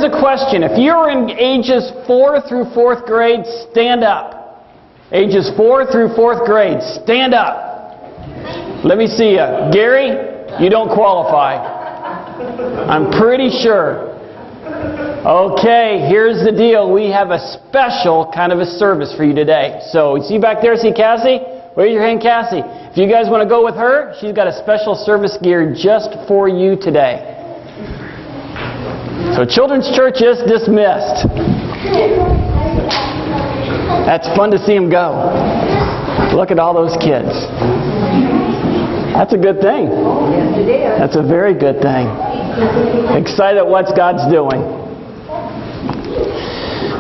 here's a question. If you're in ages 4 through 4th grade, stand up. Ages 4 through 4th grade, stand up. Let me see you. Gary, you don't qualify. I'm pretty sure. Okay, here's the deal. We have a special kind of a service for you today. So, you see back there, see Cassie? Raise your hand, Cassie. If you guys want to go with her, she's got a special service geared just for you today. So, Children's Church is dismissed. That's fun to see them go. Look at all those kids. That's a good thing. That's a very good thing. Excited at what God's doing.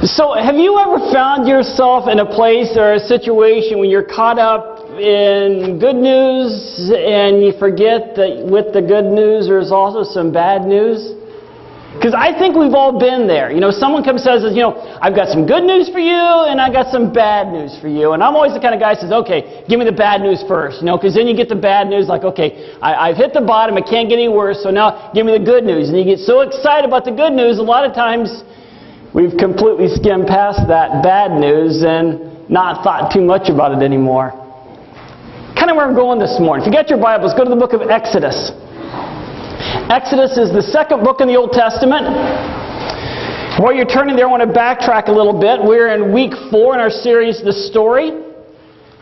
So, have you ever found yourself in a place or a situation when you're caught up in good news and you forget that with the good news there's also some bad news? Because I think we've all been there. You know, someone comes and says, you know, I've got some good news for you and I got some bad news for you. And I'm always the kind of guy who says, okay, give me the bad news first. You know, because then you get the bad news like, okay, I've hit the bottom, it can't get any worse, so now give me the good news. And you get so excited about the good news, a lot of times we've completely skimmed past that bad news and not thought too much about it anymore. Kind of where I'm going this morning. If you got your Bibles, go to the book of Exodus. Exodus is the second book in the Old Testament. While you're turning there, I want to backtrack a little bit. We're in week 4 in our series, The Story.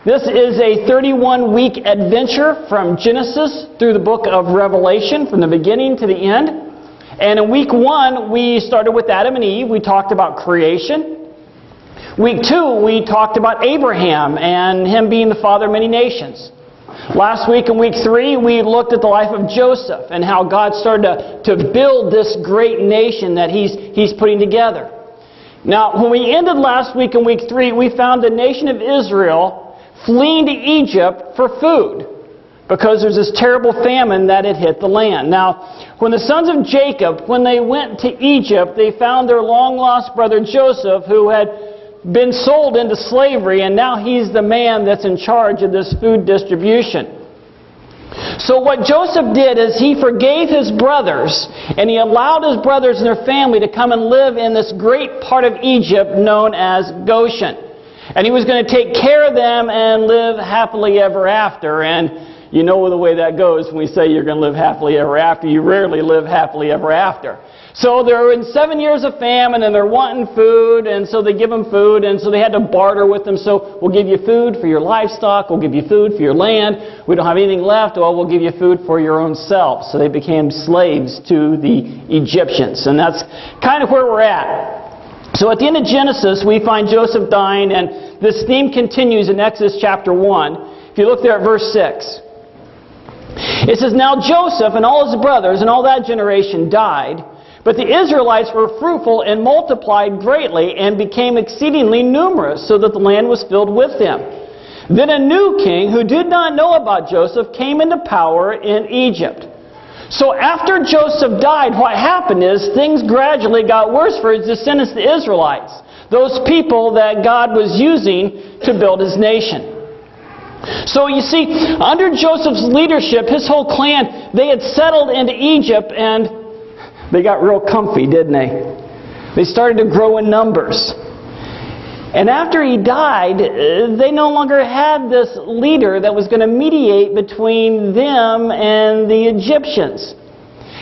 This is a 31-week adventure from Genesis through the book of Revelation, from the beginning to the end. And in week 1, we started with Adam and Eve. We talked about creation. Week 2, we talked about Abraham and him being the father of many nations. Last week in week 3, we looked at the life of Joseph and how God started to build this great nation that He's putting together. Now, when we ended last week in week 3, we found the nation of Israel fleeing to Egypt for food, because there's this terrible famine that had hit the land. Now, when the sons of Jacob, when they went to Egypt, they found their long-lost brother Joseph, who had been sold into slavery, and now he's the man that's in charge of this food distribution. So what Joseph did is he forgave his brothers, and he allowed his brothers and their family to come and live in this great part of Egypt known as Goshen. And he was going to take care of them and live happily ever after. And you know the way that goes when we say you're going to live happily ever after. You rarely live happily ever after. So they're in 7 years of famine and they're wanting food, and so they give them food, and so they had to barter with them. So we'll give you food for your livestock, we'll give you food for your land. We don't have anything left, well, we'll give you food for your own selves. So they became slaves to the Egyptians, and that's kind of where we're at. So at the end of Genesis, we find Joseph dying, and this theme continues in Exodus chapter 1. If you look there at verse 6. It says, Now Joseph and all his brothers and all that generation died, but the Israelites were fruitful and multiplied greatly and became exceedingly numerous, so that the land was filled with them. Then a new king who did not know about Joseph came into power in Egypt. So after Joseph died, what happened is things gradually got worse for his descendants, the Israelites, those people that God was using to build His nation. So you see, under Joseph's leadership, his whole clan, they had settled into Egypt, and they got real comfy, didn't they? They started to grow in numbers. And after he died, they no longer had this leader that was going to mediate between them and the Egyptians.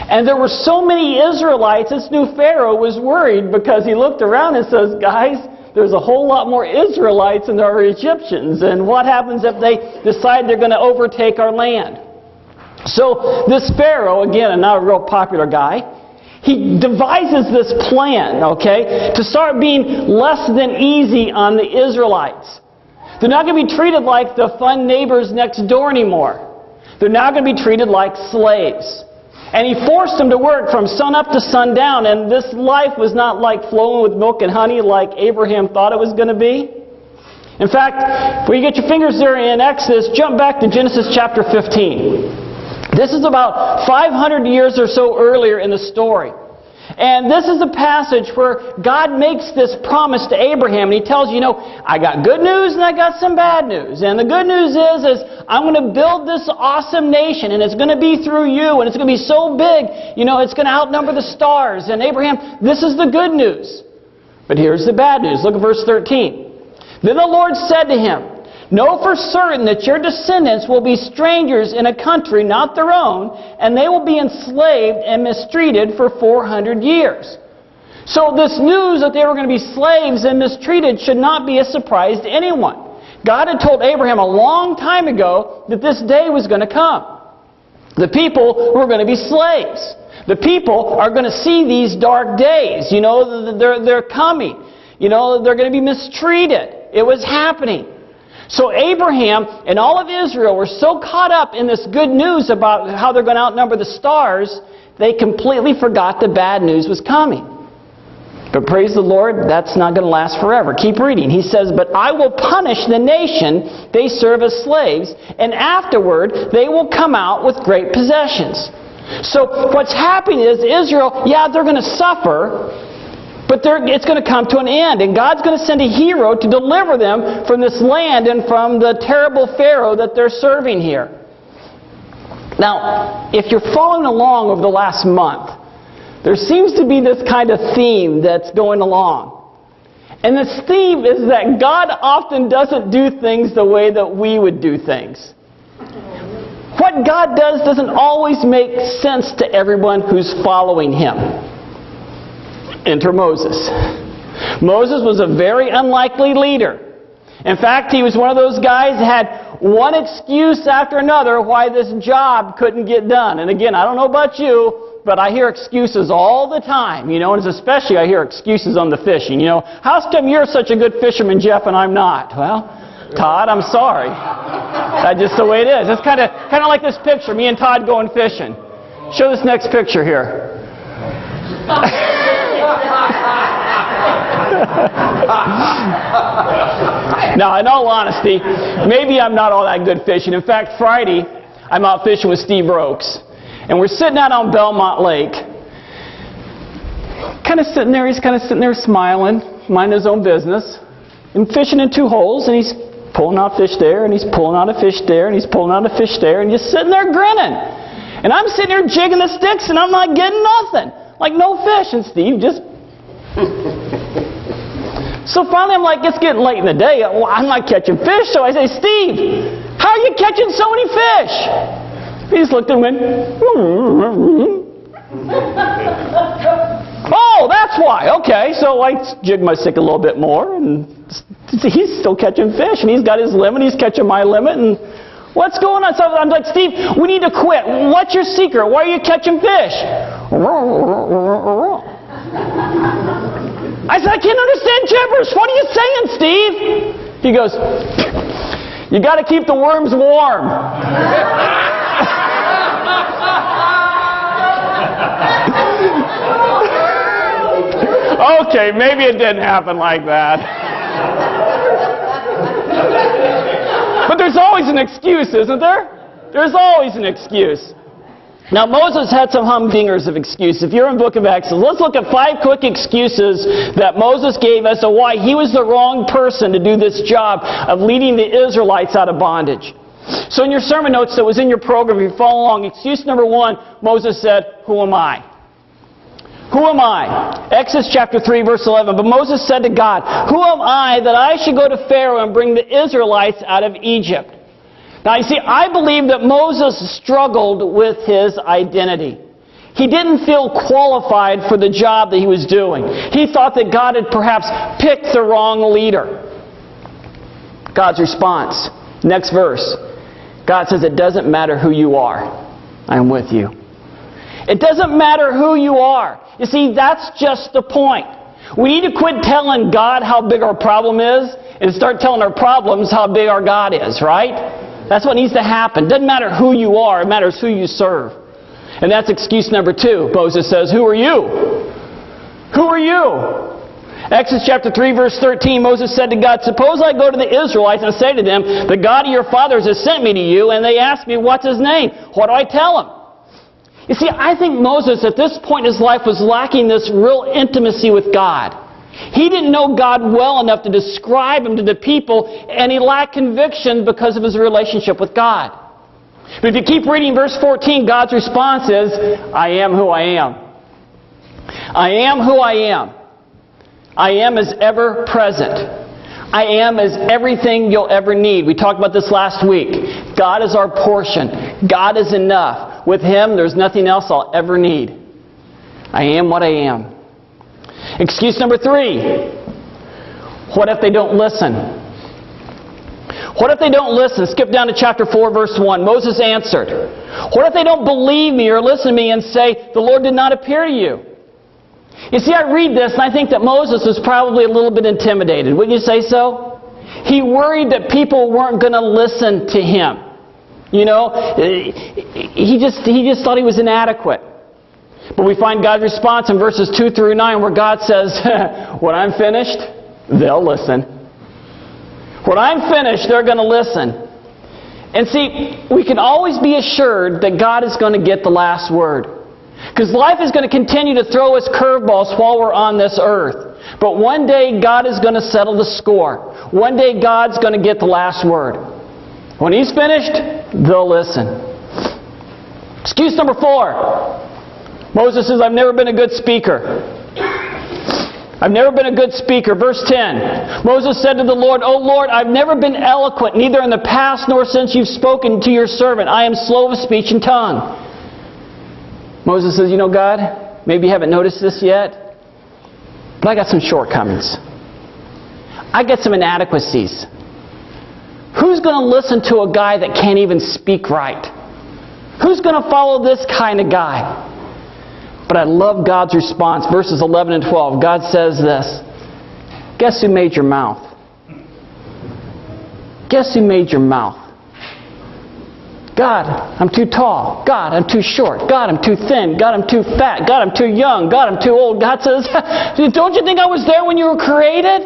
And there were so many Israelites, this new Pharaoh was worried, because he looked around and says, guys, there's a whole lot more Israelites than there are Egyptians. And what happens if they decide they're going to overtake our land? So this Pharaoh, again, not a real popular guy, he devises this plan, okay, to start being less than easy on the Israelites. They're not going to be treated like the fun neighbors next door anymore. They're now going to be treated like slaves. And he forced them to work from sun up to sundown, and this life was not like flowing with milk and honey like Abraham thought it was going to be. In fact, when you get your fingers there in Exodus, jump back to Genesis chapter 15. This is about 500 years or so earlier in the story. And this is a passage where God makes this promise to Abraham. And He tells you, I got good news and I got some bad news. And the good news is I'm going to build this awesome nation. And it's going to be through you. And it's going to be so big, it's going to outnumber the stars. And Abraham, this is the good news. But here's the bad news. Look at verse 13. Then the Lord said to him, know for certain that your descendants will be strangers in a country not their own, and they will be enslaved and mistreated for 400 years. So this news that they were going to be slaves and mistreated should not be a surprise to anyone. God had told Abraham a long time ago that this day was going to come. The people were going to be slaves. The people are going to see these dark days. They're coming. They're going to be mistreated. It was happening. So Abraham and all of Israel were so caught up in this good news about how they're going to outnumber the stars, they completely forgot the bad news was coming. But praise the Lord, that's not going to last forever. Keep reading. He says, but I will punish the nation they serve as slaves, and afterward they will come out with great possessions. So what's happening is Israel, they're going to suffer, but it's going to come to an end. And God's going to send a hero to deliver them from this land and from the terrible Pharaoh that they're serving here. Now, if you're following along over the last month, there seems to be this kind of theme that's going along. And this theme is that God often doesn't do things the way that we would do things. What God does doesn't always make sense to everyone who's following Him. Enter Moses. Moses was a very unlikely leader. In fact, he was one of those guys that had one excuse after another why this job couldn't get done. And again, I don't know about you, but I hear excuses all the time, and especially I hear excuses on the fishing. How come you're such a good fisherman, Jeff, and I'm not? Well, Todd, I'm sorry. That's just the way it is. It's kind of like this picture, me and Todd going fishing. Show this next picture here. Now, in all honesty, maybe I'm not all that good fishing. In fact, Friday, I'm out fishing with Steve Rokes. And we're sitting out on Belmont Lake. He's kind of sitting there smiling, minding his own business, and fishing in 2 holes, and he's pulling out fish there, and he's pulling out a fish there, and he's pulling out a fish there, and just sitting there grinning. And I'm sitting there jigging the sticks, and I'm not getting nothing. Like, no fish. And Steve just... So finally I'm like, it's getting late in the day. Well, I'm not catching fish. So I say, Steve, how are you catching so many fish? He just looked and went, oh, that's why. Okay. So I jigged my stick a little bit more, and he's still catching fish. And he's got his limit. He's catching my limit. And what's going on? So I'm like, Steve, we need to quit. What's your secret? Why are you catching fish? I said, I can't understand gibberish. What are you saying, Steve? He goes, you got to keep the worms warm. Okay, maybe it didn't happen like that. But there's always an excuse, isn't there? There's always an excuse. Now, Moses had some humdingers of excuses. If you're in the book of Exodus, let's look at 5 quick excuses that Moses gave as to why he was the wrong person to do this job of leading the Israelites out of bondage. So in your sermon notes that was in your program, if you follow along, excuse number 1, Moses said, who am I? Who am I? Exodus chapter 3, verse 11. But Moses said to God, who am I that I should go to Pharaoh and bring the Israelites out of Egypt? Now, you see, I believe that Moses struggled with his identity. He didn't feel qualified for the job that he was doing. He thought that God had perhaps picked the wrong leader. God's response. Next verse. God says, it doesn't matter who you are. I am with you. It doesn't matter who you are. You see, that's just the point. We need to quit telling God how big our problem is and start telling our problems how big our God is, right? That's what needs to happen. It doesn't matter who you are. It matters who you serve. And that's excuse number 2. Moses says, who are you? Who are you? Exodus chapter 3, verse 13, Moses said to God, suppose I go to the Israelites and say to them, the God of your fathers has sent me to you, and they ask me, what's his name? What do I tell them? You see, I think Moses at this point in his life was lacking this real intimacy with God. He didn't know God well enough to describe Him to the people, and he lacked conviction because of his relationship with God. But if you keep reading verse 14, God's response is, I am who I am. I am who I am. I am is ever present. I am is everything you'll ever need. We talked about this last week. God is our portion. God is enough. With Him, there's nothing else I'll ever need. I am what I am. Excuse number 3. What if they don't listen? What if they don't listen? Skip down to chapter 4, verse 1. Moses answered, what if they don't believe me or listen to me and say, the Lord did not appear to you? You see, I read this and I think that Moses was probably a little bit intimidated. Wouldn't you say so? He worried that people weren't going to listen to him. You know, he just thought he was inadequate. But we find God's response in verses 2 through 9 where God says, when I'm finished, they'll listen. When I'm finished, they're going to listen. And see, we can always be assured that God is going to get the last word. Because life is going to continue to throw us curveballs while we're on this earth. But one day, God is going to settle the score. One day, God's going to get the last word. When He's finished, they'll listen. Excuse number 4. Moses says, I've never been a good speaker. I've never been a good speaker. Verse 10. Moses said to the Lord, O Lord, I've never been eloquent, neither in the past nor since you've spoken to your servant. I am slow of speech and tongue. Moses says, you know, God, maybe you haven't noticed this yet, but I got some shortcomings. I got some inadequacies. Who's going to listen to a guy that can't even speak right? Who's going to follow this kind of guy? But I love God's response. Verses 11 and 12. God says this. Guess who made your mouth? Guess who made your mouth? God, I'm too tall. God, I'm too short. God, I'm too thin. God, I'm too fat. God, I'm too young. God, I'm too old. God says, don't you think I was there when you were created?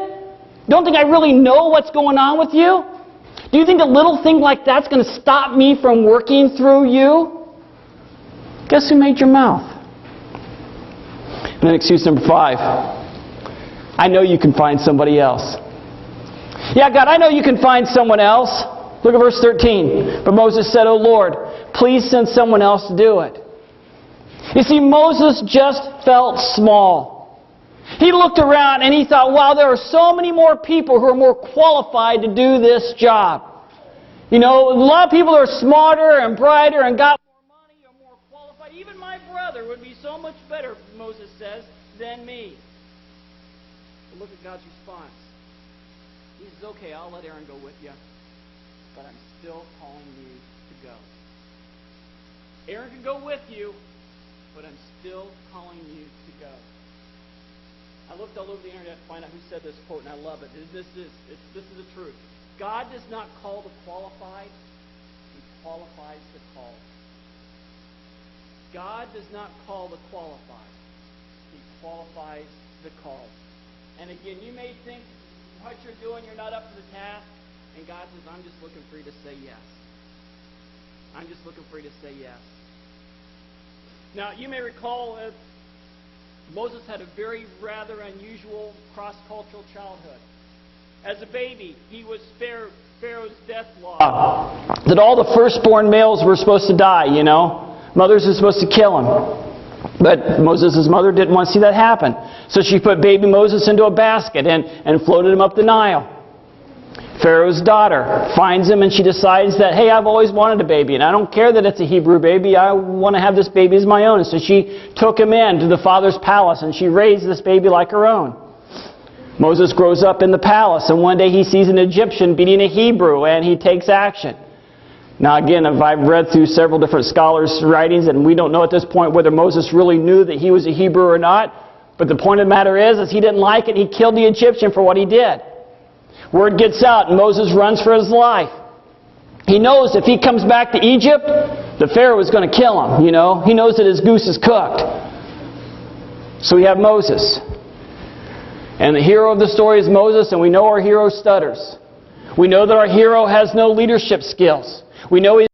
Don't think I really know what's going on with you? Do you think a little thing like that's going to stop me from working through you? Guess who made your mouth? And then excuse number 5. I know you can find somebody else. Yeah, God, I know you can find someone else. Look at verse 13. But Moses said, O Lord, please send someone else to do it. You see, Moses just felt small. He looked around and he thought, wow, there are so many more people who are more qualified to do this job. You know, a lot of people are smarter and brighter and got more money or more qualified. Even my brother would be so much better, Moses says, than me. But look at God's response. He says, okay, I'll let Aaron go with you, but I'm still calling you to go. Aaron can go with you, but I'm still calling you to go. I looked all over the internet to find out who said this quote, and I love it. This is the truth. God does not call the qualified, He qualifies the called. God does not call the qualified, He qualifies the called. And again, you may think what you're doing, you're not up to the task, and God says, I'm just looking for you to say yes. I'm just looking for you to say yes. Now, you may recall Moses had a very rather unusual cross-cultural childhood. As a baby, he was Pharaoh's death law. That all the firstborn males were supposed to die, you know. Mothers were supposed to kill him. But Moses' mother didn't want to see that happen. So she put baby Moses into a basket and floated him up the Nile. Pharaoh's daughter finds him and she decides that, hey, I've always wanted a baby and I don't care that it's a Hebrew baby. I want to have this baby as my own. And so she took him into the father's palace and she raised this baby like her own. Moses grows up in the palace and one day he sees an Egyptian beating a Hebrew and he takes action. Now again, I've read through several different scholars' writings and we don't know at this point whether Moses really knew that he was a Hebrew or not. But the point of the matter is he didn't like it. He killed the Egyptian for what he did. Word gets out and Moses runs for his life. He knows if he comes back to Egypt, the Pharaoh is going to kill him. You know, he knows that his goose is cooked. So we have Moses. And the hero of the story is Moses, and we know our hero stutters. We know that our hero has no leadership skills. We know